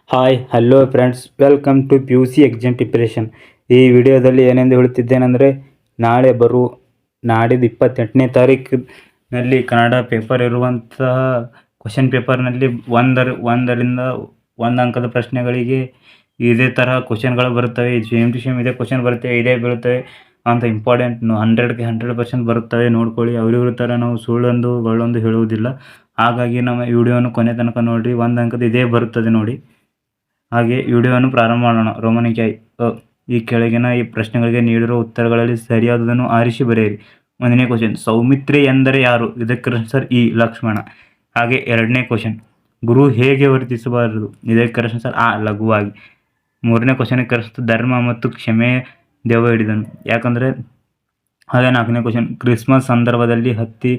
Hi hello friends, welcome to P U C exam preparation. ಈ ವಿಡಿಯೋದಲ್ಲಿ ಏನೆಂದು ಹೇಳುತ್ತಿದ್ದೇನೆಂದರೆ, ನಾಡಿದ್ದು 28ನೇ ತಾರೀಕಿನಲ್ಲಿ ಕನ್ನಡ ಪೇಪರ್ ಇರುವಂತಹ ಕ್ವಶನ್ ಪೇಪರ್ನಲ್ಲಿ ಒಂದರಿಂದ ಒಂದು ಅಂಕದ ಪ್ರಶ್ನೆಗಳಿಗೆ ಇದೇ ತರಹ ಕ್ವಶನ್ಗಳು ಬರುತ್ತವೆ. ಸೇಮ್ ಟು ಸೇಮ್ ಇದೇ ಕ್ವಶನ್ ಬರುತ್ತವೆ, ಇದೇ ಬೀಳುತ್ತವೆ ಅಂತ ಇಂಪಾರ್ಟೆಂಟ್ 100ಕ್ಕೆ 100% ಬರುತ್ತವೆ. ನೋಡ್ಕೊಳ್ಳಿ, ಅವ್ರಿವ್ರ ಥರ ನಾವು ಸುಳ್ಳೊಂದು ಹೇಳುವುದಿಲ್ಲ. ಹಾಗಾಗಿ ನಮ್ಮ ವಿಡಿಯೋನು ಕೊನೆ ತನಕ ನೋಡಿರಿ. ಒಂದು ಅಂಕದ ಇದೇ ಬರುತ್ತದೆ ನೋಡಿ. ಹಾಗೆ ವಿಡಿಯೋವನ್ನು ಪ್ರಾರಂಭ ಮಾಡೋಣ. ರೋಮನಿಕಾಯಿ ಈ ಕೆಳಗಿನ ಈ ಪ್ರಶ್ನೆಗಳಿಗೆ ನೀಡಿರುವ ಉತ್ತರಗಳಲ್ಲಿ ಸರಿಯಾದದನ್ನು ಆರಿಸಿ ಬರೆಯಿರಿ. 1ನೇ ಕ್ವಶನ್, ಸೌಮಿತ್ರಿ ಎಂದರೆ ಯಾರು? ಇದಕ್ಕೆ ಆನ್ಸರ್ ಇ. ಲಕ್ಷ್ಮಣ. ಹಾಗೆ 2ನೇ ಕ್ವಶನ್, ಗುರು ಹೇಗೆ ವರ್ತಿಸಬಾರದು? ಇದಕ್ಕೆ ಆನ್ಸರ್ ಆ. ಲಘುವಾಗಿ. 3ನೇ ಕ್ವಶನ್ಗೆ ಆನ್ಸರ್ ಧರ್ಮ ಮತ್ತು ಕ್ಷಮೆ ದೆವ್ವ ಹಿಡಿದನು. ಯಾಕಂದರೆ. ಹಾಗೆ 4ನೇ ಕ್ವಶನ್, ಕ್ರಿಸ್ಮಸ್ ಸಂದರ್ಭದಲ್ಲಿ ಹತ್ತಿ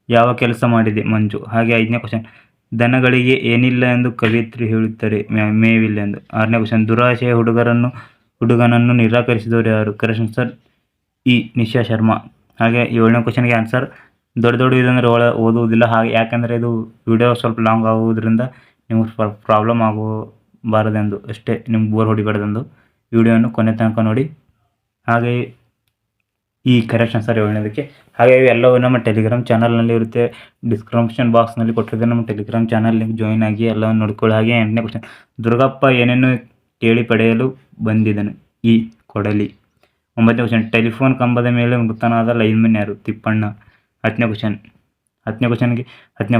ಯಾವ ಕೆಲಸ ಮಾಡಿದೆ? ಮಂಜು. ಹಾಗೆ 5ನೇ ಕ್ವಶನ್, ದನಗಳಿಗೆ ಏನಿಲ್ಲ ಎಂದು ಕವಿಯತ್ರಿ ಹೇಳುತ್ತಾರೆ? ಮೇವಿಲ್ಲ ಎಂದು. 6ನೇ ಕ್ವಶನ್, ದುರಾಶೆಯ ಹುಡುಗನನ್ನು ನಿರಾಕರಿಸಿದವರು ಯಾರು? Answer E. ನಿಶಾ ಶರ್ಮಾ. ಹಾಗೆ 7ನೇ ಕ್ವಶನ್ಗೆ ಆನ್ಸರ್ ದೊಡ್ಡ ಇದಂದರೆ ಓದುವುದಿಲ್ಲ. ಹಾಗೆ ಯಾಕಂದರೆ ಇದು ವಿಡಿಯೋ ಸ್ವಲ್ಪ ಲಾಂಗ್ ಆಗುವುದರಿಂದ ನಿಮಗೆ ಪ್ರಾಬ್ಲಮ್ ಆಗಬಾರದೆಂದು ಅಷ್ಟೇ, ನಿಮ್ಗೆ ಬೋರ್ ಹೊಡಿಬಾರ್ದೆಂದು ವಿಡಿಯೋವನ್ನು ಕೊನೆ ತನಕ ನೋಡಿ. ಹಾಗೆ ಈ ಕರೆಕ್ಟ್ ಆನ್ಸರ್ 7ನೇದಕ್ಕೆ. ಹಾಗೆ ಎಲ್ಲವೂ ನಮ್ಮ ಟೆಲಿಗ್ರಾಮ್ ಚಾನಲ್ನಲ್ಲಿ ಇರುತ್ತೆ. ಡಿಸ್ಕ್ರಿಪ್ಷನ್ ಬಾಕ್ಸ್ನಲ್ಲಿ ಕೊಟ್ಟಿದ್ದೆ ನಮ್ಮ ಟೆಲಿಗ್ರಾಮ್ ಚಾನಲ್ ಲಿಂಕ್, ಜಾಯಿನ್ ಆಗಿ ಎಲ್ಲವನ್ನು ನೋಡ್ಕೊಳ್ಳಿ. ಹಾಗೆ 8ನೇ ಕ್ವಶನ್, ದುರ್ಗಪ್ಪ ಏನೇನು ಕೇಳಿ ಪಡೆಯಲು ಬಂದಿದ್ದನು? ಈ. ಕೊಡಲಿ. 9ನೇ ಕ್ವಶನ್, ಟೆಲಿಫೋನ್ ಕಂಬದ ಮೇಲೆ ಮೃತನಾದ ಲೈನ್ಮನ್ ಯಾರು? ತಿಪ್ಪಣ್ಣ. 10ನೇ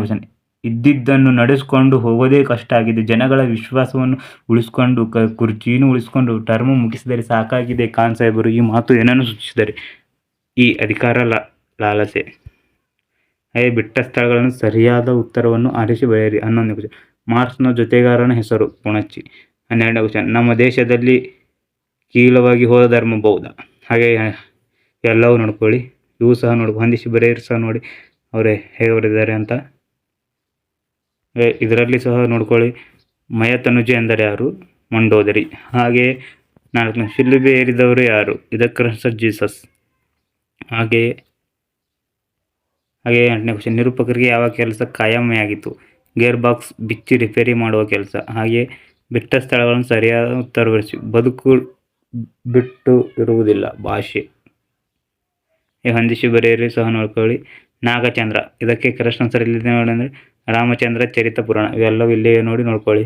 ಕ್ವಶನ್, ಇದ್ದಿದ್ದನ್ನು ನಡೆಸ್ಕೊಂಡು ಹೋಗೋದೇ ಕಷ್ಟ ಆಗಿದೆ. ಜನಗಳ ವಿಶ್ವಾಸವನ್ನು ಉಳಿಸ್ಕೊಂಡು ಕುರ್ಚಿಯನ್ನು ಉಳಿಸ್ಕೊಂಡು ಟರ್ಮ್ ಮುಗಿಸಿದರೆ ಸಾಕಾಗಿದೆ. ಖಾನ್ ಸಾಹೇಬರು ಈ ಮಾತು ಏನನ್ನು ಸೂಚಿಸಿದ್ದಾರೆ? ಈ. ಅಧಿಕಾರ ಲಾಲಸೆ. ಹಾಗೆ ಬಿಟ್ಟ ಸ್ಥಳಗಳನ್ನು ಸರಿಯಾದ ಉತ್ತರವನ್ನು ಆರಿಸಿ ಬರೆಯಿರಿ. 11ನೇ ಕ್ವಶನ್, ಮಾರ್ಕ್ಸ್ನ ಜೊತೆಗಾರನ ಹೆಸರು? ಪುಣಚ್ಚಿ. 12ನೇ ಕ್ವಶನ್, ನಮ್ಮ ದೇಶದಲ್ಲಿ ಕೀಲವಾಗಿ ಹೋದ ಧರ್ಮ ಬೌದ್ಧ. ಹಾಗೆ ಎಲ್ಲವೂ ನೋಡ್ಕೊಳ್ಳಿ, ಇವು ಸಹ ಹೊಂದಿಸಿ ಬರೆಯಿರಿ ಸಹ ನೋಡಿ ಅವರೇ ಹೇಗೆ ಬರೆದಿದ್ದಾರೆ ಅಂತ. ಇದರಲ್ಲಿ ಸಹ ನೋಡ್ಕೊಳ್ಳಿ, ಮಯತನುಜ ಎಂದರೆ ಯಾರು? ಮಂಡೋದರಿ. ಹಾಗೆ 4ನೇ, ಶಿಲುಬೆ ಏರಿದವರು ಯಾರು? ಇದಕ್ಕೆ ಆನ್ಸರ್ ಜೀಸಸ್. ಹಾಗೆ 8ನೇ ಕ್ವಶನ್, ನಿರೂಪಕರಿಗೆ ಯಾವ ಕೆಲಸ ಕಾಯಮೆಯಾಗಿತ್ತು? ಗೇರ್ ಬಾಕ್ಸ್ ಬಿಚ್ಚಿ ರಿಪೇರಿ ಮಾಡುವ ಕೆಲಸ. ಹಾಗೆ ಬಿಟ್ಟ ಸ್ಥಳಗಳನ್ನು ಸರಿಯಾದ ಉತ್ತರ ಬರೆಸಿ. ಬದುಕು ಬಿಟ್ಟು ಇರುವುದಿಲ್ಲ. ಭಾಷೆ. ಹೊಂದಿಸಿ ಬರೆಯಿರಿ ಸಹ ನೋಡ್ಕೊಳ್ಳಿ. ನಾಗಚಂದ್ರ. ಇದಕ್ಕೆ ಕರೆಕ್ಟ್ ಆನ್ಸರ್ ಇಲ್ಲಿದೆ ನೋಡಿ, ಅಂದರೆ ರಾಮಚಂದ್ರ ಚರಿತ ಪುರಾಣ. ಇವೆಲ್ಲವೂ ಇಲ್ಲೇ ನೋಡಿ ನೋಡ್ಕೊಳ್ಳಿ.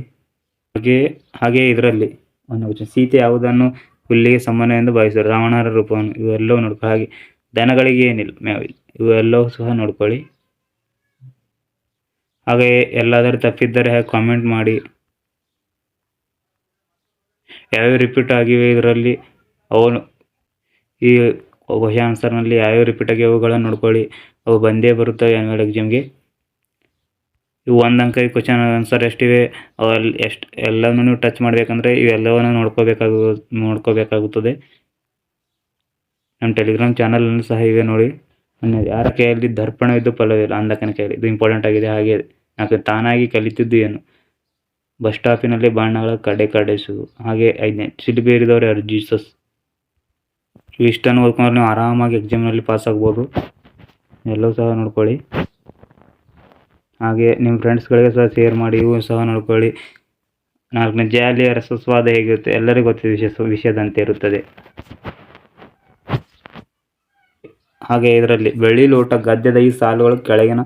ಹಾಗೆ ಇದರಲ್ಲಿ ಒಂದು ಕ್ವಶನ್, ಸೀತೆ ಯಾವುದನ್ನು ಹುಲ್ಲಿಗೆ ಸಮಾನ ಎಂದು ಭಾವಿಸಿದರು? ರಾವಣರ ರೂಪವನ್ನು. ಇವೆಲ್ಲವೂ ನೋಡ್ಕೊಳ್ಳಿ. ಹಾಗೆ ದನಗಳಿಗೆ ಏನಿಲ್ಲ? ಮೇವಿಲ್ಲ. ಇವೆಲ್ಲವೂ ಸಹ ನೋಡ್ಕೊಳ್ಳಿ. ಹಾಗೆ ಎಲ್ಲಾದರೂ ತಪ್ಪಿದ್ದರೆ ಕಾಮೆಂಟ್ ಮಾಡಿ. ಯಾವ್ಯಾವ ರಿಪೀಟ್ ಆಗಿವೆ ಇದರಲ್ಲಿ ಅವನು ಈ ಕ್ವಶನ್ ಆನ್ಸರ್ನಲ್ಲಿ ಯಾವ್ಯಾವ ರಿಪೀಟ್ ಆಗಿವೆ ಅವುಗಳನ್ನು ನೋಡ್ಕೊಳ್ಳಿ. ಅವು ಬಂದೇ ಬರುತ್ತವೆ ಆನ್ಯುವಲ್ ಎಕ್ಸಾಮ್ಗೆ. ಇವು 1 ಅಂಕ ಕ್ವಶನ್ ಆನ್ಸರ್ ಎಷ್ಟಿವೆ ಅವೆಲ್ಲ ಎಲ್ಲನೂ ನೀವು ಟಚ್ ಮಾಡಬೇಕಂದ್ರೆ ಇವೆಲ್ಲವನ್ನು ನೋಡ್ಕೋಬೇಕಾಗುತ್ತದೆ. ನಮ್ಮ ಟೆಲಿಗ್ರಾಮ್ ಚಾನಲನ್ನು ಸಹ ಇವೆ ನೋಡಿ. ಯಾರ ಕೈಯಲ್ಲಿ ದರ್ಪಣವಿದ್ದು ಫಲವಿಲ್ಲ? ಅಂಧಕನ ಕೈಯಲ್ಲಿ. ಇದು ಇಂಪಾರ್ಟೆಂಟ್ ಆಗಿದೆ. ಹಾಗೆ ತಾನಾಗಿ ಕಲಿತಿದ್ದು ಏನು? ಬಸ್ ಸ್ಟಾಪಿನಲ್ಲಿ ಬಾಣಗಳ ಕಡೆಸುವುದು. ಹಾಗೆ 5ನೇ, ಶಿಲುಬೆ ಏರಿದವರು ಯಾರು? ಜೀಸಸ್. ಇಷ್ಟನ್ನು ಓದ್ಕೊಂಡ್ರೆ ನೀವು ಆರಾಮಾಗಿ ಎಕ್ಸಾಮ್ನಲ್ಲಿ ಪಾಸ್ ಆಗ್ಬೋದು. ಎಲ್ಲವೂ ಸಹ ನೋಡ್ಕೊಳ್ಳಿ. ಹಾಗೆ ನಿಮ್ಮ ಫ್ರೆಂಡ್ಸ್ಗಳಿಗೆ ಸಹ ಶೇರ್ ಮಾಡಿ. ಇವು ಸಹ ನೋಡ್ಕೊಳ್ಳಿ. 4ನೇ, ಜಾಲಿಯ ರಸಸ್ವಾದ ಹೇಗಿರುತ್ತೆ? ಎಲ್ಲರಿಗೂ ಗೊತ್ತಿದೆ, ವಿಷಯದಂತೆ ಇರುತ್ತದೆ. ಹಾಗೆ ಇದರಲ್ಲಿ ಬೆಳ್ಳಿ ಲೋಟ ಗದ್ಯದ ಈ ಸಾಲುಗಳು ಕೆಳಗಿನ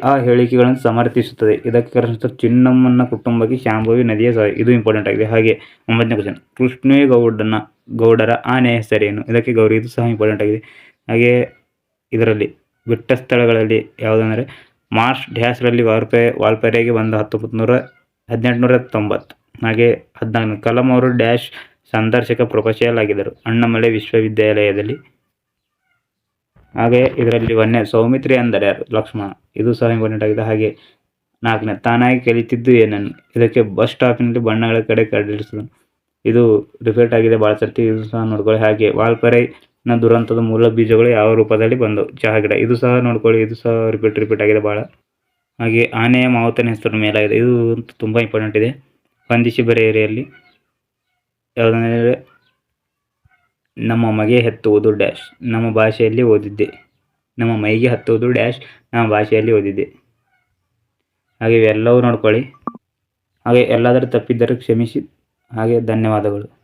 ಆ ಹೇಳಿಕೆಗಳನ್ನು ಸಮರ್ಥಿಸುತ್ತದೆ. ಇದಕ್ಕೆ ಚಿನ್ನಮ್ಮನ ಕುಟುಂಬಕ್ಕೆ ಶಾಂಭವಿ ನದಿಯ ಸಾಯಿ. ಇದು ಇಂಪಾರ್ಟೆಂಟ್ ಆಗಿದೆ. ಹಾಗೆ 9ನೇ ಕ್ವಶನ್, ಕೃಷ್ಣೇಗೌಡರ ಆನೆಯ ಹೆಸರೇನು? ಇದಕ್ಕೆ ಗೌರಿ. ಇದು ಸಹ ಇಂಪಾರ್ಟೆಂಟ್ ಆಗಿದೆ. ಹಾಗೆ ಇದರಲ್ಲಿ ಬಿಟ್ಟ ಸ್ಥಳಗಳಲ್ಲಿ ಯಾವುದಂದರೆ ಮಾರ್ಚ್ ಡ್ಯಾಶ್ರಲ್ಲಿ ವಾಲ್ಪಾರೆಗೆ ಬಂದ 1890. ಹಾಗೆ 14, ಕಲಾಂ ಅವರು ಡ್ಯಾಶ್ ಸಂದರ್ಶಕ ಪ್ರೊಫೆಸರ್ ಆಗಿದ್ದರು? ಅಣ್ಣಾಮಲೈ ವಿಶ್ವವಿದ್ಯಾಲಯದಲ್ಲಿ. ಹಾಗೆ ಇದರಲ್ಲಿ 1ನೇ, ಸೌಮಿತ್ರಿ ಎಂದರೆ ಯಾರು? ಲಕ್ಷ್ಮಣ. ಇದು ಸಹ ಇಂಪಾರ್ಟೆಂಟ್ ಆಗಿದೆ. ಹಾಗೆ 4ನೇ, ತಾನಾಗಿ ಕಲಿತಿದ್ದು ಏನನ್ನು? ಇದಕ್ಕೆ ಬಸ್ ಸ್ಟಾಪಿನಲ್ಲಿ ಬಣ್ಣಗಳ ಕಡೆಗಣಿಸುವುದು. ಇದು ರಿಪೀಟ್ ಆಗಿದೆ ಭಾಳ ಸರ್ತಿ, ಇದು ಸಹ ನೋಡ್ಕೊಳ್ಳಿ. ಹಾಗೆ ವಾಲ್ಪಾರೈನ ದುರಂತದ ಮೂಲ ಬೀಜಗಳು ಯಾವ ರೂಪದಲ್ಲಿ ಬಂದವು? ಚಹಾ ಗಿಡ. ಇದು ಸಹ ನೋಡ್ಕೊಳ್ಳಿ, ಇದು ಸಹ ರಿಪೀಟ್ ಆಗಿದೆ ಭಾಳ. ಹಾಗೆ ಆನೆಯ ಮಾವುತನ ಹೆಸರು ಮೇಲಾಗಿದೆ. ಇದು ತುಂಬ ಇಂಪಾರ್ಟೆಂಟ್ ಇದೆ. ಹೊಂದಿಸಿ ಬರೆಯಿರಿಯಲ್ಲಿ ಯಾವುದಂದರೆ ನಮ್ಮ ಮಗೆ ಹತ್ತುವುದು ಡ್ಯಾಶ್ ನಮ್ಮ ಭಾಷೆಯಲ್ಲಿ ಓದಿದ್ದೆ. ನಮ್ಮ ಮೈಗೆ ಹತ್ತುವುದು ಡ್ಯಾಶ್ ನಮ್ಮ ಭಾಷೆಯಲ್ಲಿ ಓದಿದ್ದೆ. ಹಾಗೆ ಇವೆಲ್ಲವೂ ನೋಡ್ಕೊಳ್ಳಿ. ಹಾಗೆ ಎಲ್ಲಾದರೂ ತಪ್ಪಿದ್ದರೆ ಕ್ಷಮಿಸಿ. ಹಾಗೆ ಧನ್ಯವಾದಗಳು.